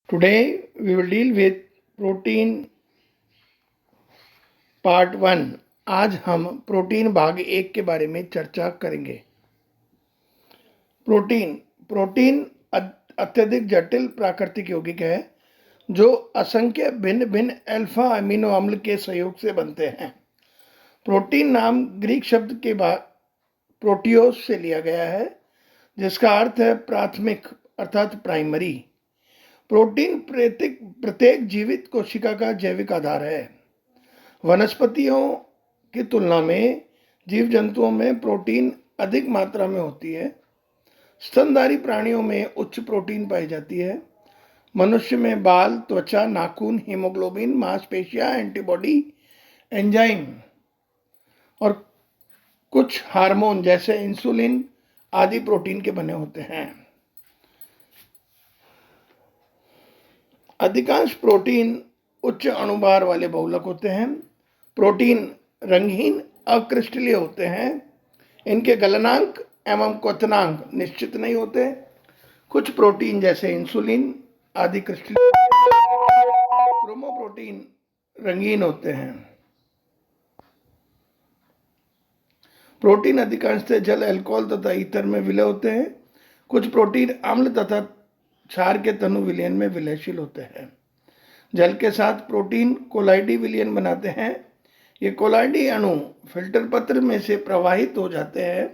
Today we will deal with protein part 1। आज हम protein भाग 1 के बारे में चर्चा करेंगे। प्रोटीन अत्यधिक जटिल प्राकृतिक यौगिक है जो असंख्य भिन्न भिन्न अल्फा अमीनो अम्ल के सहयोग से बनते हैं। प्रोटीन नाम ग्रीक शब्द के बाद प्रोटियोस से लिया गया है, जिसका अर्थ है प्राथमिक अर्थात प्राइमरी। प्रोटीन प्रत्येक जीवित कोशिका का जैविक आधार है। वनस्पतियों की तुलना में जीव जंतुओं में प्रोटीन अधिक मात्रा में होती है। स्तनधारी प्राणियों में उच्च प्रोटीन पाई जाती है। मनुष्य में बाल, त्वचा, नाखून, हीमोग्लोबिन, मांसपेशियां, एंटीबॉडी, एंजाइम और कुछ हार्मोन जैसे इंसुलिन आदि प्रोटीन के बने होते हैं। अधिकांश प्रोटीन उच्च अणुभार वाले बहुलक होते हैं। प्रोटीन रंगहीन अक्रिस्टलीय होते हैं। इनके गलनांक एवं क्वथनांक निश्चित नहीं होते। कुछ प्रोटीन जैसे इंसुलिन आदि क्रिस्टलीय, क्रोमोप्रोटीन रंगीन होते हैं। प्रोटीन अधिकांशतः जल, अल्कोहल तथा ईथर में विलय होते हैं। कुछ प्रोटीन अम्ल तथा क्षार के तनु विलयन में विलयशील होते हैं। जल के साथ प्रोटीन कोलाइडी विलयन बनाते हैं। ये कोलाइडी अणु फिल्टर पत्र में से प्रवाहित हो जाते हैं।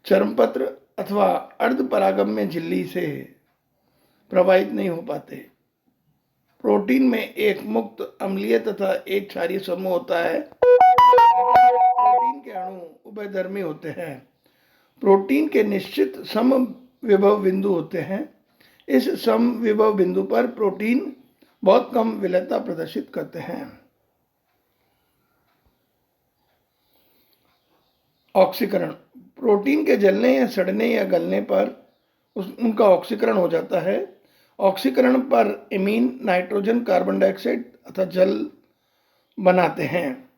चर्मपत्र अथवा अर्धपरागम्य झिल्ली से प्रवाहित नहीं हो पाते। प्रोटीन में एक मुक्त अम्लीय तथा एक क्षारीय समूह होता है। प्रोटीन के अणु उभयधर्मी होते हैं। प्रोटीन के निश्चित समविभव बिंदु होते हैं। इस समविभव बिंदु पर प्रोटीन बहुत कम विलयता प्रदर्शित करते हैं। ऑक्सीकरण, प्रोटीन के जलने या सड़ने या गलने पर उनका ऑक्सीकरण हो जाता है। ऑक्सीकरण पर एमीन नाइट्रोजन, कार्बन डाइऑक्साइड तथा जल बनाते हैं।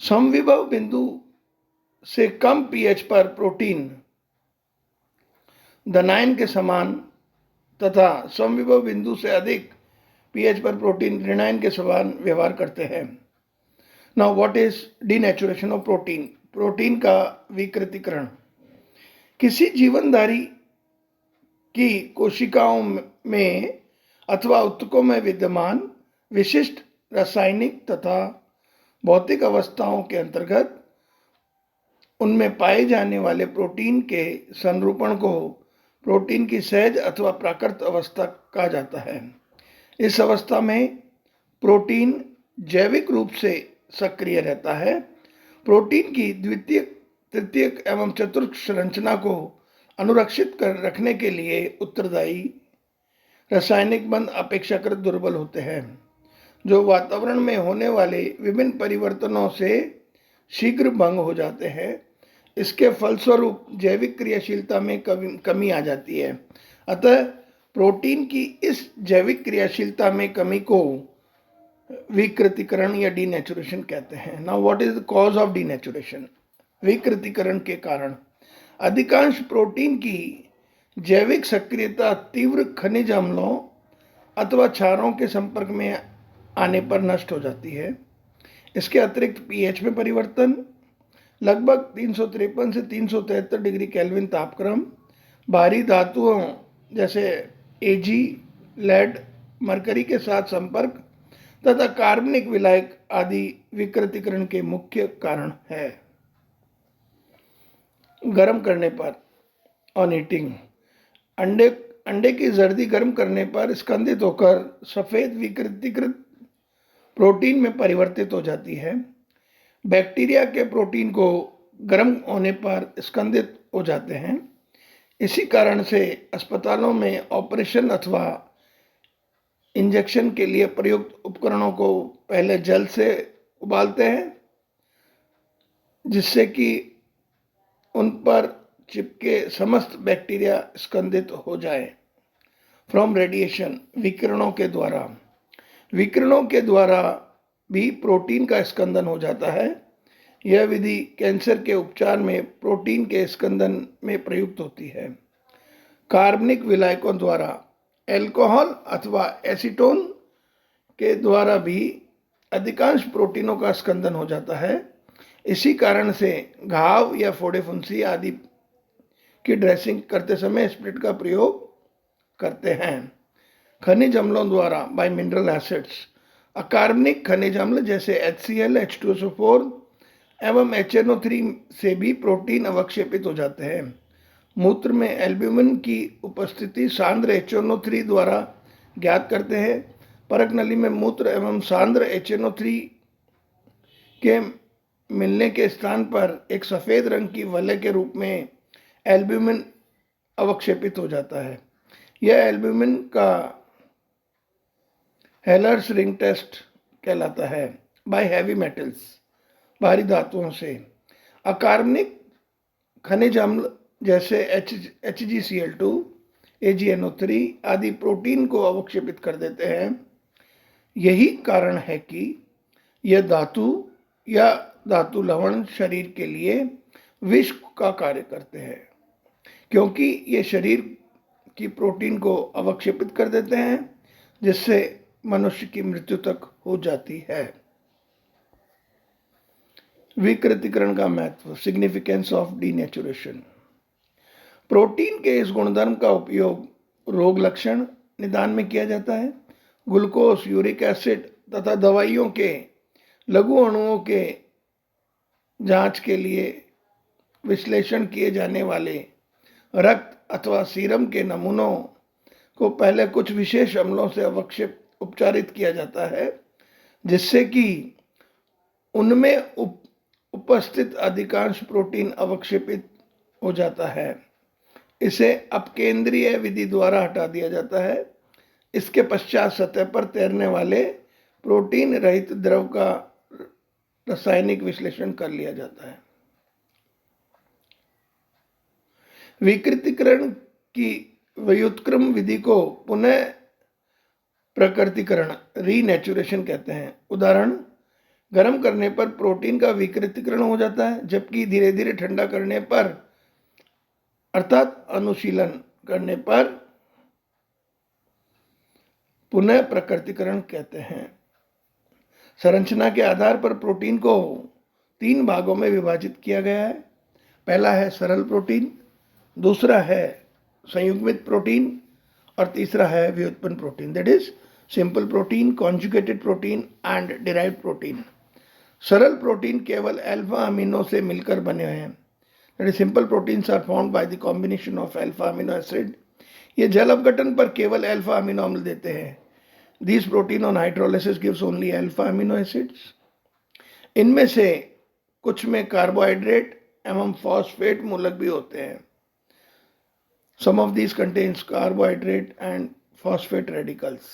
समविभव बिंदु से कम पीएच पर प्रोटीन धनायन के समान तथा समविभव बिंदु से अधिक पीएच पर प्रोटीन ऋणायन के समान व्यवहार करते हैं। Now what is denaturation of protein? Protein का विकृतीकरण। किसी जीवनधारी की कोशिकाओं में अथवा ऊतकों में विद्यमान विशिष्ट रासायनिक तथा भौतिक अवस्थाओं के अंतर्गत उनमें पाए जाने वाले प्रोटीन के संरूपण को प्रोटीन की सहज अथवा प्राकृत अवस्था कहा जाता है। इस अवस्था में प्रोटीन जैविक रूप से सक्रिय रहता है। प्रोटीन की द्वितीयक, तृतीयक एवं चतुर्थ संरचना को अनुरक्षित कर रखने के लिए उत्तरदायी रासायनिक बंध अपेक्षाकृत दुर्बल होते हैं, जो वातावरण में होने वाले विभिन्न परिवर्तनों से शीघ्र भंग हो जाते हैं। इसके फलस्वरूप जैविक क्रियाशीलता में कमी आ जाती है। अतः प्रोटीन की इस जैविक क्रियाशीलता में कमी को विकृतीकरण या डीनेचुरेशन कहते हैं। Now what is the cause of denaturation? विकृतीकरण के कारण अधिकांश प्रोटीन की जैविक सक्रियता तीव्र खनिज अम्लों अथवा क्षारों के संपर्क में आने पर नष्ट हो जाती है। इसके अतिरिक्त पीएच में परिवर्तन, लगभग 353 से 373 डिग्री केल्विन तापक्रम, भारी धातुओं जैसे एजी, लेड, मरकरी के साथ संपर्क तथा कार्बनिक विलायक आदि विकृतीकरण के मुख्य कारण है। गर्म करने पर ऑन हीटिंग, अंडे की जर्दी गर्म करने पर स्कंदित होकर सफेद विकृतीकृत प्रोटीन में परिवर्तित हो जाती है। बैक्टीरिया के प्रोटीन को गर्म होने पर स्कंदित हो जाते हैं। इसी कारण से अस्पतालों में ऑपरेशन अथवा इंजेक्शन के लिए प्रयुक्त उपकरणों को पहले जल से उबालते हैं, जिससे कि उन पर चिपके समस्त बैक्टीरिया स्कंदित हो जाए। फ्रॉम रेडिएशन, विकिरणों के द्वारा भी प्रोटीन का स्कंदन हो जाता है। यह विधि कैंसर के उपचार में प्रोटीन के स्कंदन में प्रयुक्त होती है। कार्बनिक विलायकों द्वारा एल्कोहल अथवा एसीटोन के द्वारा भी अधिकांश प्रोटीनों का स्कंदन हो जाता है। इसी कारण से घाव या फोड़े फुंसी आदि की ड्रेसिंग करते समय स्प्रिट का प्रयोग करते हैं। खनिज अम्लों द्वारा बाय मिनरल एसिड्स, अकार्बनिक खनिज अम्ल जैसे HCl, H2SO4 एवं HNO3 से भी प्रोटीन अवक्षेपित हो जाते हैं। मूत्र में एल्ब्यूमिन की उपस्थिति सांद्र HNO3 द्वारा ज्ञात करते हैं। परक नली में मूत्र एवं सांद्र HNO3 के मिलने के स्थान पर एक सफेद रंग की वलय के रूप में एल्ब्यूमिन अवक्षेपित हो जाता है। यह एल्ब्यूमिन का हेलर्स रिंग टेस्ट कहलाता है। बाय हैवी मेटल्स, भारी धातुओं से, अकार्बनिक खनिज अम्ल जैसे HgCl2, AgNO3 आदि प्रोटीन को अवक्षेपित कर देते हैं। यही कारण है कि यह धातु या धातु लवण शरीर के लिए विष का कार्य करते हैं, क्योंकि ये शरीर की प्रोटीन को अवक्षेपित कर देते हैं, जिससे मनुष्य की मृत्यु तक हो जाती है। विकृतीकरण का महत्व, सिग्निफिकेंस ऑफ डीनेचुरेशन। प्रोटीन के इस गुणधर्म का उपयोग रोग लक्षण निदान में किया जाता है। ग्लूकोज, यूरिक एसिड तथा दवाइयों के लघु अणुओं के जांच के लिए विश्लेषण किए जाने वाले रक्त अथवा सीरम के नमूनों को पहले कुछ विशेष अम्लों से उपचारित किया जाता है, जिससे कि उनमें उपस्थित अधिकांश प्रोटीन अवक्षेपित हो जाता है। इसे अपकेंद्रीय विधि द्वारा हटा दिया जाता है। इसके पश्चात सतह पर तैरने वाले प्रोटीन रहित द्रव का रासायनिक विश्लेषण कर लिया जाता है। विकृतीकरण की व्युत्क्रम विधि को पुनः प्रकृतिकरण, रीनेचुरेशन कहते हैं। उदाहरण, गर्म करने पर प्रोटीन का विकृतीकरण हो जाता है, जबकि धीरे धीरे ठंडा करने पर अर्थात अनुशीलन करने पर पुनः प्रकृतिकरण कहते हैं। संरचना के आधार पर प्रोटीन को 3 भागों में विभाजित किया गया है। पहला है सरल प्रोटीन, दूसरा है संयुग्मित प्रोटीन और तीसरा है व्युत्पन्न protein, that is simple protein, conjugated protein and derived protein. सरल प्रोटीन केवल अल्फा अमीनो से मिलकर बने हैं, that is simple proteins are found by the combination of alpha amino acid. ये जल अपघटन पर केवल अल्फा अमीनो अम्ल देते हैं। These protein on hydrolysis gives only alpha amino acids. इनमें से कुछ में कार्बोहाइड्रेट एवं फॉस्फेट मूलक भी होते हैं। Some of these contains carbohydrate and phosphate radicals.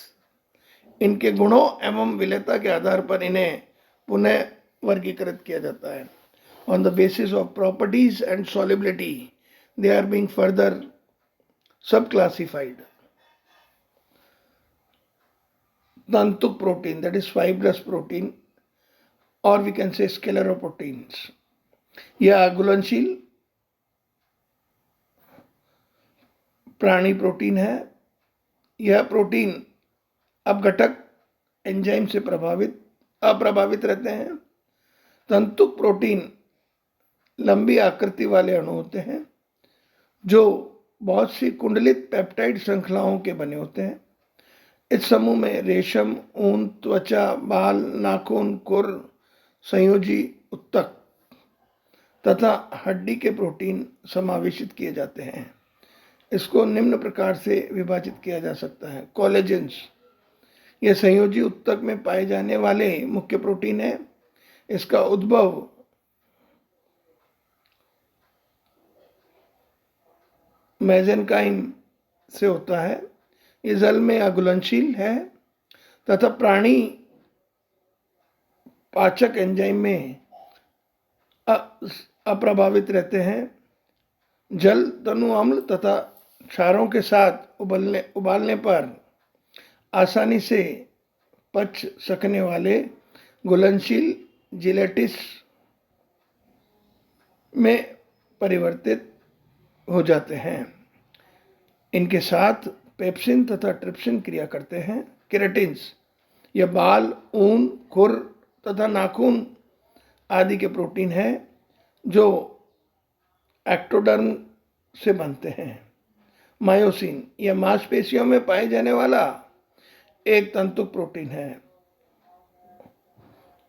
इनके गुणों एवं विलेयता के आधार पर इन्हें पुनः वर्गीकृत किया जाता है। On the basis of properties and solubility, they are being further subclassified. तंतुक protein, that is fibrous protein, or we can say scleroproteins. यह घुलनशील प्राणी प्रोटीन है। यह प्रोटीन अपघटक एंजाइम से अप्रभावित रहते हैं। तंतुक प्रोटीन लंबी आकृति वाले अणु होते हैं जो बहुत सी कुंडलित पेप्टाइड श्रृंखलाओं के बने होते हैं। इस समूह में रेशम, ऊन, त्वचा, बाल, नाखून, खुर, संयोजी उत्तक तथा हड्डी के प्रोटीन समावेशित किए जाते हैं। इसको निम्न प्रकार से विभाजित किया जा सकता है। कोलेजेंस, यह संयोजी उत्तक में पाए जाने वाले मुख्य प्रोटीन है। इसका उद्भव मेसेनकाइम से होता है। ये जल में अघुलनशील है तथा प्राणी पाचक एंजाइम में अप्रभावित रहते हैं। जल, तनु अम्ल तथा क्षारों के साथ उबालने पर आसानी से पच सकने वाले घुलनशील जिलेटिस में परिवर्तित हो जाते हैं। इनके साथ पेप्सिन तथा ट्रिप्सिन क्रिया करते हैं। केराटिन्स यह बाल, ऊन, खुर तथा नाखून आदि के प्रोटीन हैं जो एक्टोडर्म से बनते हैं। मायोसिन यह मांसपेशियों में पाए जाने वाला एक तंतुक प्रोटीन है।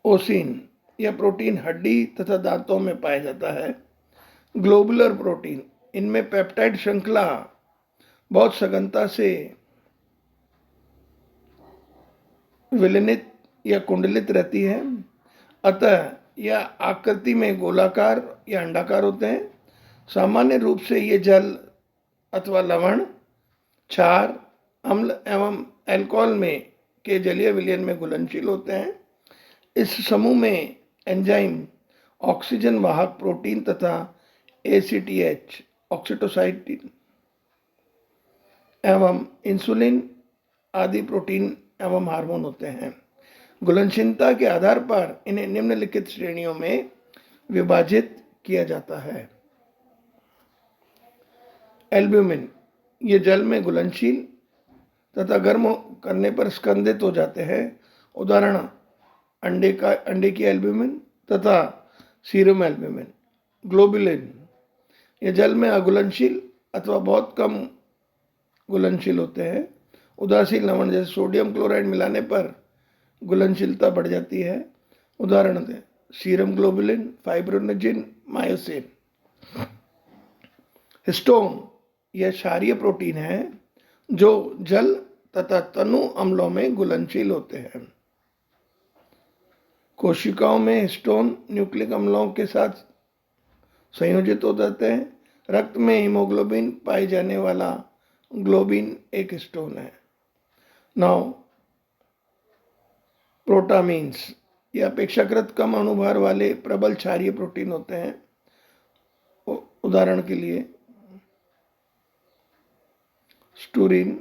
ओसिन यह प्रोटीन हड्डी तथा दांतों में पाया जाता है। ग्लोबुलर प्रोटीन इनमें पेप्टाइड श्रृंखला बहुत सघनता से विलयनित या कुंडलित रहती है, अतः यह आकृति में गोलाकार या अंडाकार होते हैं। सामान्य रूप से ये जल अथवा लवण, क्षार, अम्ल एवं अल्कोहल में के जलीय विलयन में घुलनशील होते हैं। इस समूह में एंजाइम, ऑक्सीजन वाहक प्रोटीन तथा ACTH ऑक्सीटोसाइटिन एवं इंसुलिन आदि प्रोटीन एवं हार्मोन होते हैं। घुलनशीलता के आधार पर इन्हें निम्नलिखित श्रेणियों में विभाजित किया जाता है। एल्ब्यूमिन ये जल में घुलनशील तथा गर्म करने पर स्कंदित हो जाते हैं। उदाहरण अंडे की एल्ब्यूमिन तथा सीरम एल्ब्यूमिन। ग्लोबुलिन ये जल में अघुलनशील अथवा बहुत कम घुलनशील होते हैं। उदासीन लवण जैसे सोडियम क्लोराइड मिलाने पर घुलनशीलता बढ़ जाती है। उदाहरण दें सीरम ग्लोबुलिन, फाइब्रोनेजिन, मायोसिन। हिस्टोन यह क्षारीय प्रोटीन है जो जल तथा तनु अम्लों में घुलनशील होते हैं। कोशिकाओं में हिस्टोन न्यूक्लिक अम्लों के साथ संयोजित हो जाते हैं। रक्त में हीमोग्लोबिन पाए जाने वाला ग्लोबिन एक हिस्टोन है। नाउ प्रोटामीन्स ये अपेक्षाकृत कम अणुभार वाले प्रबल क्षारीय प्रोटीन होते हैं। उदाहरण के लिए स्टूरिन,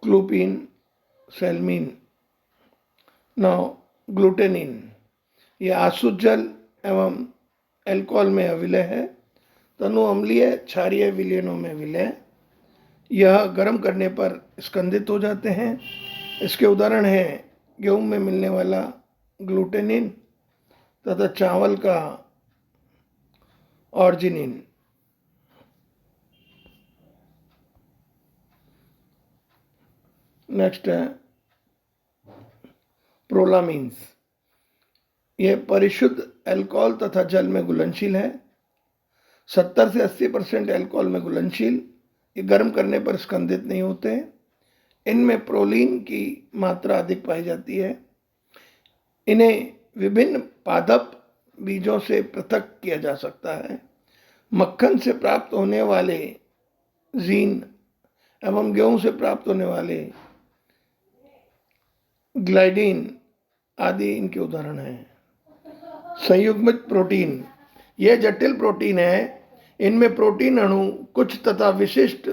क्लूपिन, सेलमिन। नाउ ग्लूटेनिन यह आसुत जल एवं अल्कोहल में अविलय है। तनु अम्लीय क्षारीय विलयनों में विलय। यह गर्म करने पर स्कंदित हो जाते हैं। इसके उदाहरण हैं गेहूं में मिलने वाला ग्लूटेनिन तथा चावल का ऑर्जिनिन। नेक्स्ट है प्रोलामीन्स यह परिशुद्ध अल्कोहल तथा जल में घुलनशील है। 70 से 80% अल्कोहल में घुलनशील। ये गर्म करने पर स्कंदित नहीं होते। इनमें प्रोलीन की मात्रा अधिक पाई जाती है। इन्हें विभिन्न पादप बीजों से पृथक किया जा सकता है। मक्खन से प्राप्त होने वाले जीन एवं गेहूं से प्राप्त होने वाले ग्लाइडिन आदि इनके उदाहरण हैं। संयुग्मित प्रोटीन यह जटिल प्रोटीन है। इनमें प्रोटीन अणु कुछ तथा विशिष्ट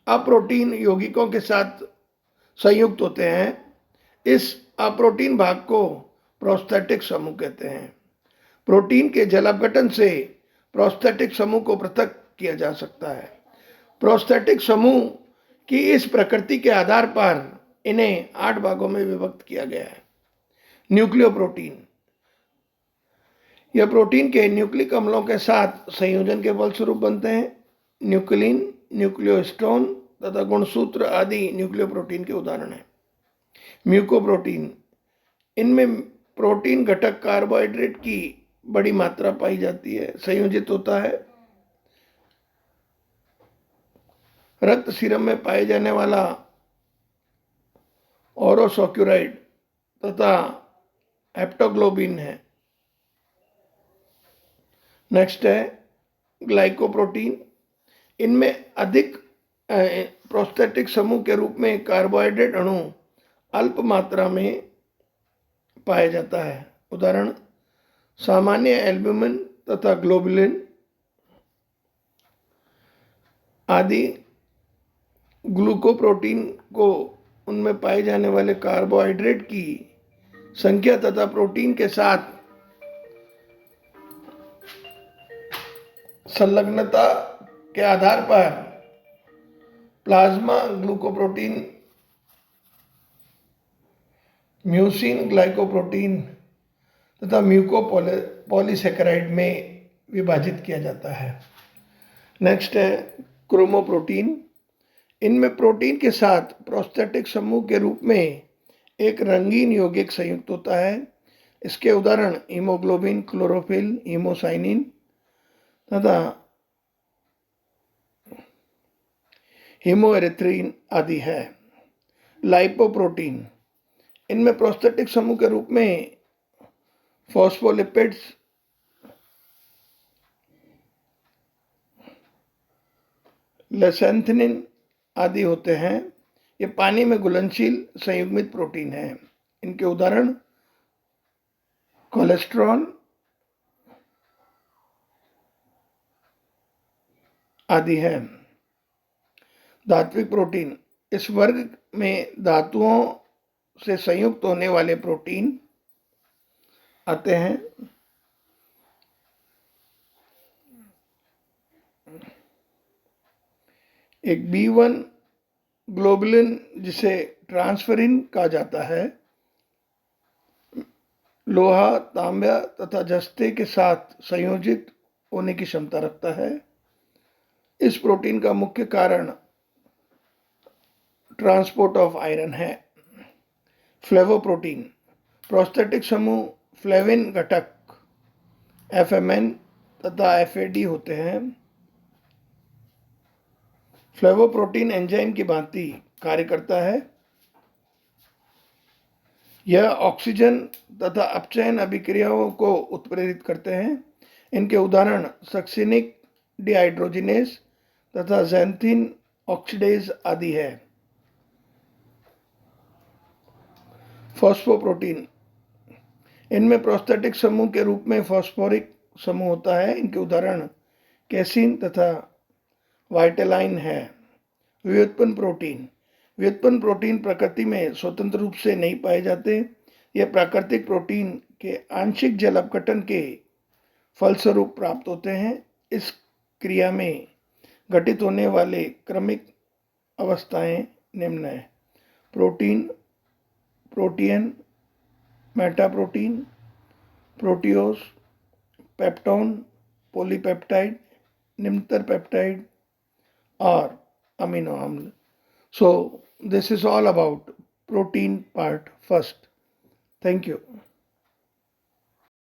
अप्रोटीन यौगिकों के साथ संयुक्त होते हैं। इस अप्रोटीन भाग को प्रोस्थेटिक समूह कहते हैं। प्रोटीन के जलापघटन से प्रोस्थेटिक समूह को पृथक किया जा सकता है। प्रोस्थेटिक समूह की इस प्रकृति के आधार पर इन्हें 8 भागों में विभक्त किया गया है। न्यूक्लियोप्रोटीन यह प्रोटीन के न्यूक्लिक अम्लों के साथ संयोजन के फलस्वरूप बनते हैं। न्यूक्लिन, न्यूक्लियोस्टोन तथा गुणसूत्र आदि न्यूक्लियोप्रोटीन के उदाहरण हैं। म्यूकोप्रोटीन इनमें प्रोटीन घटक कार्बोहाइड्रेट की बड़ी मात्रा पाई जाती है, संयोजित होता है। रक्त सीरम में पाए जाने वाला ओरोसॉक्यूराइड तथा हेप्टोग्लोबिन है। नेक्स्ट है ग्लाइकोप्रोटीन। इनमें अधिक प्रोस्थेटिक समूह के रूप में कार्बोहाइड्रेट अणु अल्प मात्रा में पाया जाता है। उदाहरण सामान्य एल्ब्यूमिन तथा ग्लोबुलिन आदि। ग्लूकोप्रोटीन को उनमें पाए जाने वाले कार्बोहाइड्रेट की संख्या तथा प्रोटीन के साथ संलग्नता के आधार पर प्लाज्मा ग्लूकोप्रोटीन, म्यूसिन ग्लाइकोप्रोटीन तथा म्यूकोपॉलीसेकेराइड में विभाजित किया जाता है। नेक्स्ट है क्रोमोप्रोटीन। इनमें प्रोटीन के साथ प्रोस्थेटिक समूह के रूप में एक रंगीन यौगिक संयुक्त होता है। इसके उदाहरण हीमोग्लोबिन, क्लोरोफिल, हीमोसाइनिन तथा हीमोएरिथ्रिन आदि है। लाइपोप्रोटीन। इनमें प्रोस्थेटिक समूह के रूप में फॉस्फोलिपिड्स, लेसेंथिनिन आदि होते हैं। ये पानी में घुलनशील संयुग्मित प्रोटीन हैं। इनके उदाहरण कोलेस्ट्रॉल आदि है। धात्विक प्रोटीन। इस वर्ग में धातुओं से संयुक्त होने वाले प्रोटीन आते हैं। एक B1 ग्लोबुलिन जिसे ट्रांसफेरिन कहा जाता है, लोहा, तांबा तथा जस्ते के साथ संयोजित होने की क्षमता रखता है। इस प्रोटीन का मुख्य कारण ट्रांसपोर्ट ऑफ आयरन है। फ्लेवोप्रोटीन। प्रोस्थेटिक समूह फ्लेविन घटक FMN तथा FAD होते हैं। फ्लेवोप्रोटीन एंजाइम की भांति कार्य करता है। यह ऑक्सीजन तथा अपचयन अभिक्रियाओं को उत्प्रेरित करते हैं। इनके उदाहरण सक्सिनिक डिहाइड्रोजिनेस तथा ज़ैंथीन ऑक्सीडेज आदि है। फॉस्फोप्रोटीन। इनमें प्रोस्थेटिक समूह के रूप में फॉस्फोरिक समूह होता है। इनके उदाहरण कैसीन तथा वाइटेलाइन है। व्युत्पन्न प्रोटीन। व्युत्पन्न प्रोटीन प्रकृति में स्वतंत्र रूप से नहीं पाए जाते। ये प्राकृतिक प्रोटीन के आंशिक जल अपघटन के फलस्वरूप प्राप्त होते हैं। इस क्रिया में घटित होने वाले क्रमिक अवस्थाएं निम्न है: protein, protein, metaprotein, proteose, peptone, polypeptide, निम्नतर पेप्टाइड और amino aml. So this is all about protein part first. Thank you.